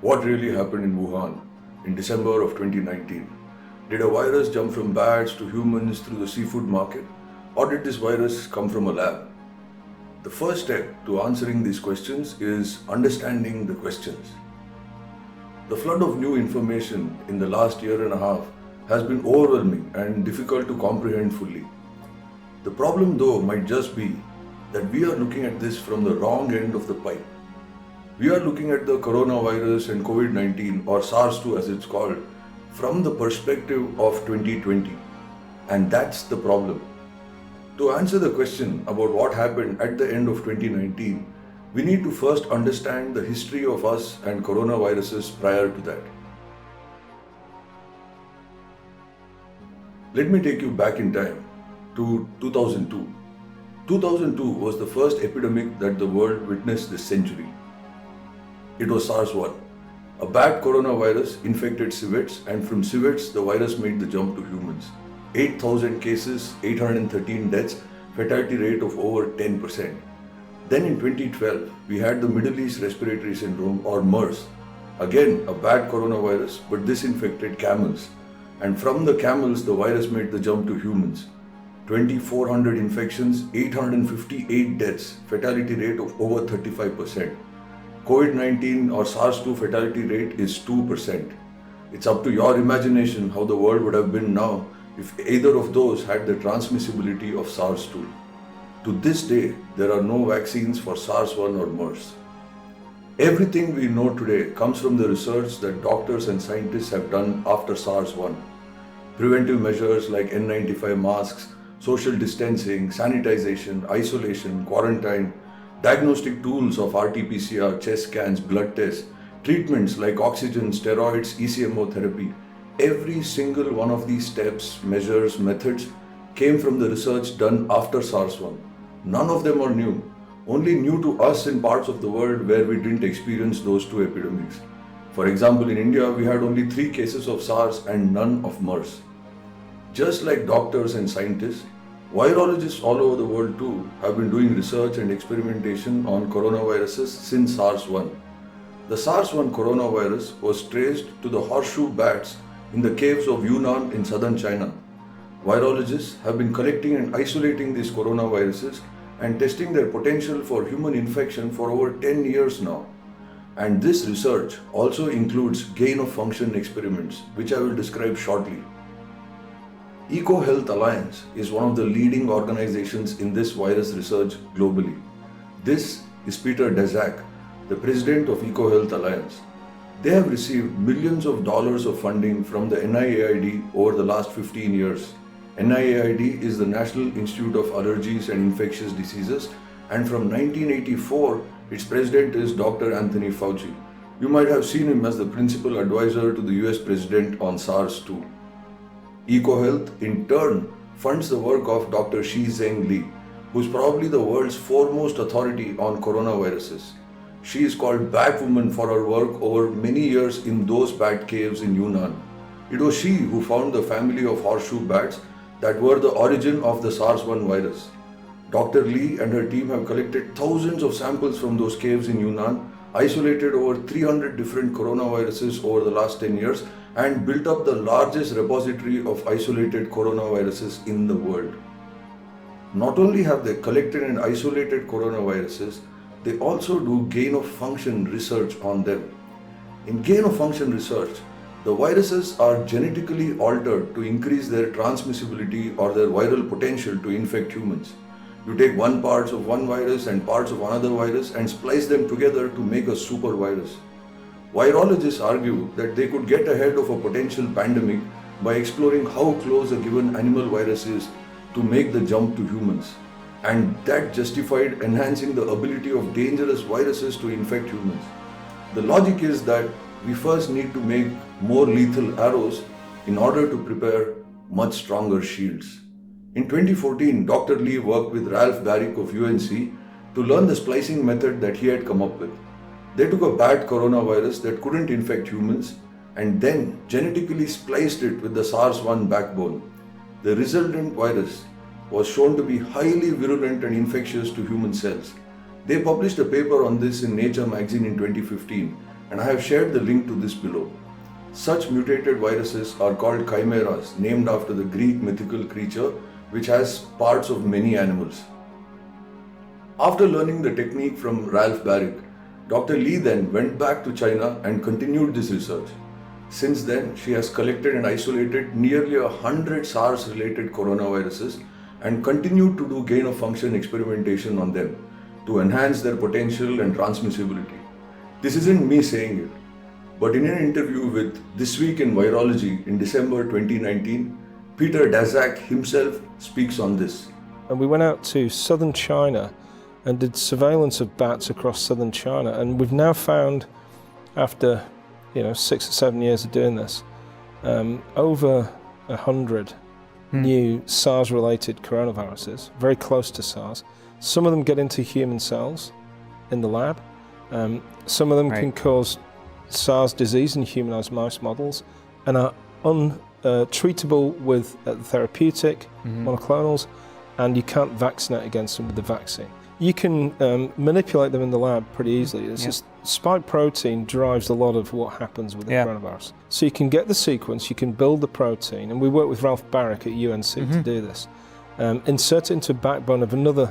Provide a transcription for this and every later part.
What really happened in Wuhan in December of 2019? Did a virus jump from bats to humans through the seafood market? Or did this virus come from a lab? The first step to answering these questions is understanding the questions. The flood of new information in the last year and a half has been overwhelming and difficult to comprehend fully. The problem, though, might just be that we are looking at this from the wrong end of the pipe. We are looking at the coronavirus and COVID-19, or SARS-2 as it's called, from the perspective of 2020. And that's the problem. To answer the question about what happened at the end of 2019, we need to first understand the history of us and coronaviruses prior to that. Let me take you back in time to 2002. 2002 was the first epidemic that the world witnessed this century. It was SARS-1. A bat coronavirus infected civets, and from civets the virus made the jump to humans. 8,000 cases, 813 deaths, fatality rate of over 10%. Then in 2012, we had the Middle East Respiratory Syndrome, or MERS. Again, a bat coronavirus, but this infected camels. And from the camels, the virus made the jump to humans. 2,400 infections, 858 deaths, fatality rate of over 35%. COVID-19 or SARS-2 fatality rate is 2%. It's up to your imagination how the world would have been now if either of those had the transmissibility of SARS-2. To this day, there are no vaccines for SARS-1 or MERS. Everything we know today comes from the research that doctors and scientists have done after SARS-1. Preventive measures like N95 masks, social distancing, sanitization, isolation, quarantine, diagnostic tools of RT-PCR, chest scans, blood tests, treatments like oxygen, steroids, ECMO therapy. Every single one of these steps, measures, methods came from the research done after SARS-1. None of them are new, only new to us in parts of the world where we didn't experience those two epidemics. For example, in India, we had only 3 cases of SARS and none of MERS. Just like doctors and scientists, virologists all over the world too have been doing research and experimentation on coronaviruses since SARS-1. The SARS-1 coronavirus was traced to the horseshoe bats in the caves of Yunnan in southern China. Virologists have been collecting and isolating these coronaviruses and testing their potential for human infection for over 10 years now. And this research also includes gain-of-function experiments, which I will describe shortly. EcoHealth Alliance is one of the leading organizations in this virus research globally. This is Peter Daszak, the president of EcoHealth Alliance. They have received millions of dollars of funding from the NIAID over the last 15 years. NIAID is the National Institute of Allergies and Infectious Diseases, and from 1984, its president is Dr. Anthony Fauci. You might have seen him as the principal advisor to the US president on SARS-2. EcoHealth, in turn, funds the work of Dr. Shih-Zheng Li, who is probably the world's foremost authority on coronaviruses. She is called Batwoman for her work over many years in those bat caves in Yunnan. It was she who found the family of horseshoe bats that were the origin of the SARS-1 virus. Dr. Li and her team have collected thousands of samples from those caves in Yunnan, isolated over 300 different coronaviruses over the last 10 years, and built up the largest repository of isolated coronaviruses in the world. Not only have they collected and isolated coronaviruses, they also do gain-of-function research on them. In gain-of-function research, the viruses are genetically altered to increase their transmissibility or their viral potential to infect humans. You take one parts of one virus and parts of another virus and splice them together to make a super virus. Virologists argue that they could get ahead of a potential pandemic by exploring how close a given animal virus is to make the jump to humans. And that justified enhancing the ability of dangerous viruses to infect humans. The logic is that we first need to make more lethal arrows in order to prepare much stronger shields. In 2014, Dr. Li worked with Ralph Baric of UNC to learn the splicing method that he had come up with. They took a bat coronavirus that couldn't infect humans and then genetically spliced it with the SARS-1 backbone. The resultant virus was shown to be highly virulent and infectious to human cells. They published a paper on this in Nature magazine in 2015, and I have shared the link to this below. Such mutated viruses are called chimeras, named after the Greek mythical creature which has parts of many animals. After learning the technique from Ralph Baric, Dr. Li then went back to China and continued this research. Since then, she has collected and isolated nearly 100 SARS-related coronaviruses and continued to do gain-of-function experimentation on them to enhance their potential and transmissibility. This isn't me saying it, but in an interview with This Week in Virology in December 2019, Peter Daszak himself speaks on this. And we went out to southern China and did surveillance of bats across southern China, and we've now found, after 6 or 7 years of doing this, over 100 new SARS-related coronaviruses, very close to SARS. Some of them get into human cells in the lab. Some of them can cause SARS disease in humanized mouse models and are untreatable with therapeutic monoclonals, and you can't vaccinate against them with the vaccine. You can manipulate them in the lab pretty easily. It's just spike protein drives a lot of what happens with the coronavirus. So you can get the sequence, you can build the protein, and we work with Ralph Baric at UNC to do this. Insert it into a backbone of another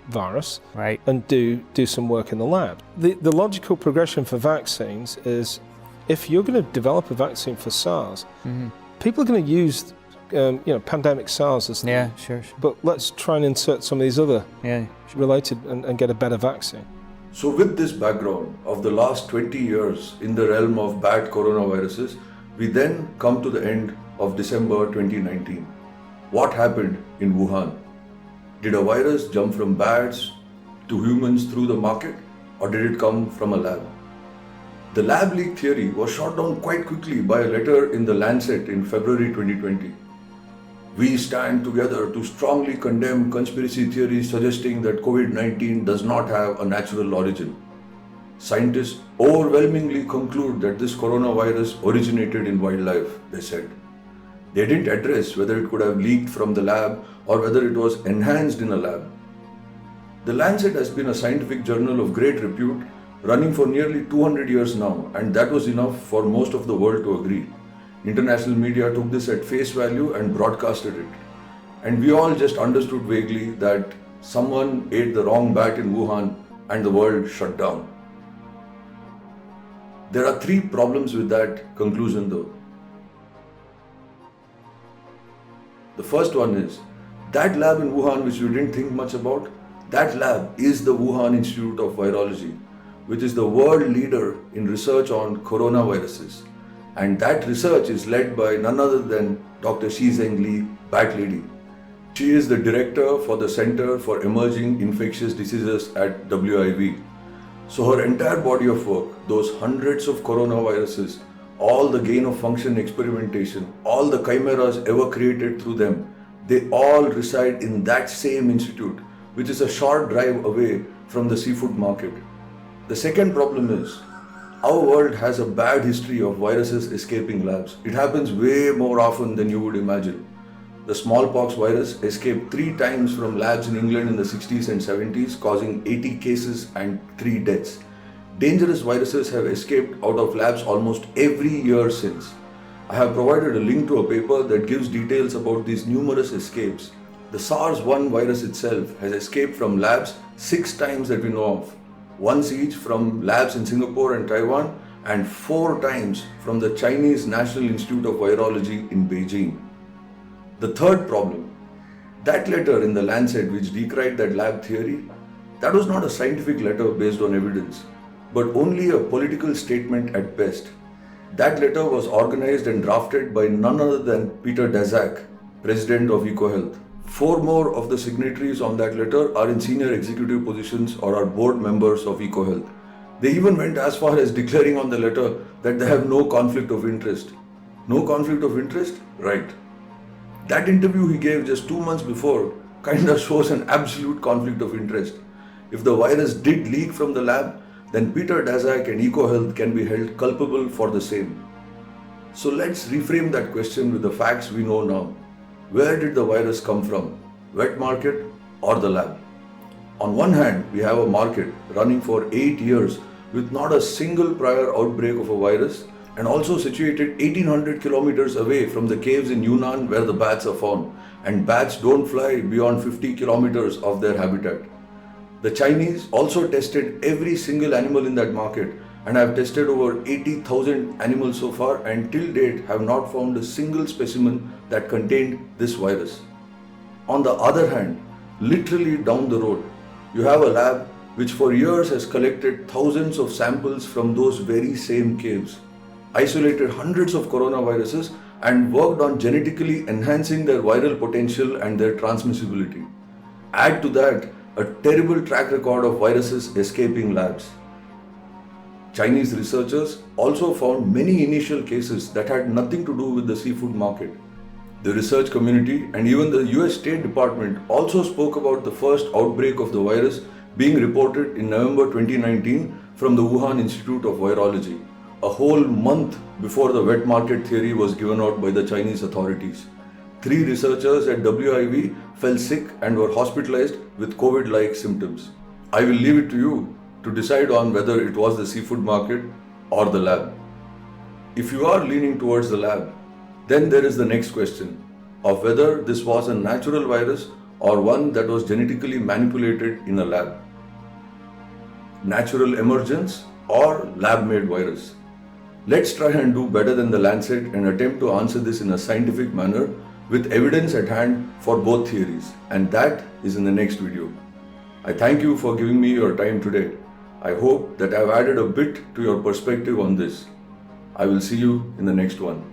virus and do some work in the lab. The logical progression for vaccines is, if you're going to develop a vaccine for SARS, people are going to use pandemic SARS as sure. But let's try and insert some of these other related and get a better vaccine. So with this background of the last 20 years in the realm of bad coronaviruses, we then come to the end of December 2019. What happened in Wuhan? Did a virus jump from bats to humans through the market, or did it come from a lab? The lab leak theory was shot down quite quickly by a letter in The Lancet in February 2020. We stand together to strongly condemn conspiracy theories suggesting that COVID-19 does not have a natural origin. Scientists overwhelmingly conclude that this coronavirus originated in wildlife, they said. They didn't address whether it could have leaked from the lab or whether it was enhanced in a lab. The Lancet has been a scientific journal of great repute, running for nearly 200 years now, and that was enough for most of the world to agree. International media took this at face value and broadcasted it. And we all just understood vaguely that someone ate the wrong bat in Wuhan and the world shut down. There are 3 problems with that conclusion though. The first one is, that lab in Wuhan which we didn't think much about, that lab is the Wuhan Institute of Virology, which is the world leader in research on coronaviruses. And that research is led by none other than Dr. Shizheng Li, Bat Lady. She is the director for the Center for Emerging Infectious Diseases at WIV. So her entire body of work, those hundreds of coronaviruses, all the gain-of-function experimentation, all the chimeras ever created through them, they all reside in that same institute, which is a short drive away from the seafood market. The second problem is, our world has a bad history of viruses escaping labs. It happens way more often than you would imagine. The smallpox virus escaped 3 times from labs in England in the 60s and 70s, causing 80 cases and 3 deaths. Dangerous viruses have escaped out of labs almost every year since. I have provided a link to a paper that gives details about these numerous escapes. The SARS-1 virus itself has escaped from labs 6 times that we know of. Once each from labs in Singapore and Taiwan, and 4 times from the Chinese National Institute of Virology in Beijing. The third problem, that letter in the Lancet which decried that lab theory, that was not a scientific letter based on evidence, but only a political statement at best. That letter was organized and drafted by none other than Peter Daszak, President of EcoHealth. 4 more of the signatories on that letter are in senior executive positions or are board members of EcoHealth. They even went as far as declaring on the letter that they have no conflict of interest. No conflict of interest? Right. That interview he gave just 2 months before kinda shows an absolute conflict of interest. If the virus did leak from the lab, then Peter Daszak and EcoHealth can be held culpable for the same. So let's reframe that question with the facts we know now. Where did the virus come from? Wet market or the lab? On one hand, we have a market running for 8 years with not a single prior outbreak of a virus, and also situated 1800 kilometers away from the caves in Yunnan where the bats are found, and bats don't fly beyond 50 kilometers of their habitat. The Chinese also tested every single animal in that market and have tested over 80,000 animals so far, and till date have not found a single specimen that contained this virus. On the other hand, literally down the road, you have a lab which for years has collected thousands of samples from those very same caves, isolated hundreds of coronaviruses, and worked on genetically enhancing their viral potential and their transmissibility. Add to that a terrible track record of viruses escaping labs. Chinese researchers also found many initial cases that had nothing to do with the seafood market. The research community and even the US State Department also spoke about the first outbreak of the virus being reported in November 2019 from the Wuhan Institute of Virology, a whole month before the wet market theory was given out by the Chinese authorities. 3 researchers at WIV fell sick and were hospitalized with COVID-like symptoms. I will leave it to you to decide on whether it was the seafood market or the lab. If you are leaning towards the lab, then there is the next question of whether this was a natural virus or one that was genetically manipulated in a lab. Natural emergence or lab-made virus? Let's try and do better than the Lancet and attempt to answer this in a scientific manner with evidence at hand for both theories, and that is in the next video. I thank you for giving me your time today. I hope that I have added a bit to your perspective on this. I will see you in the next one.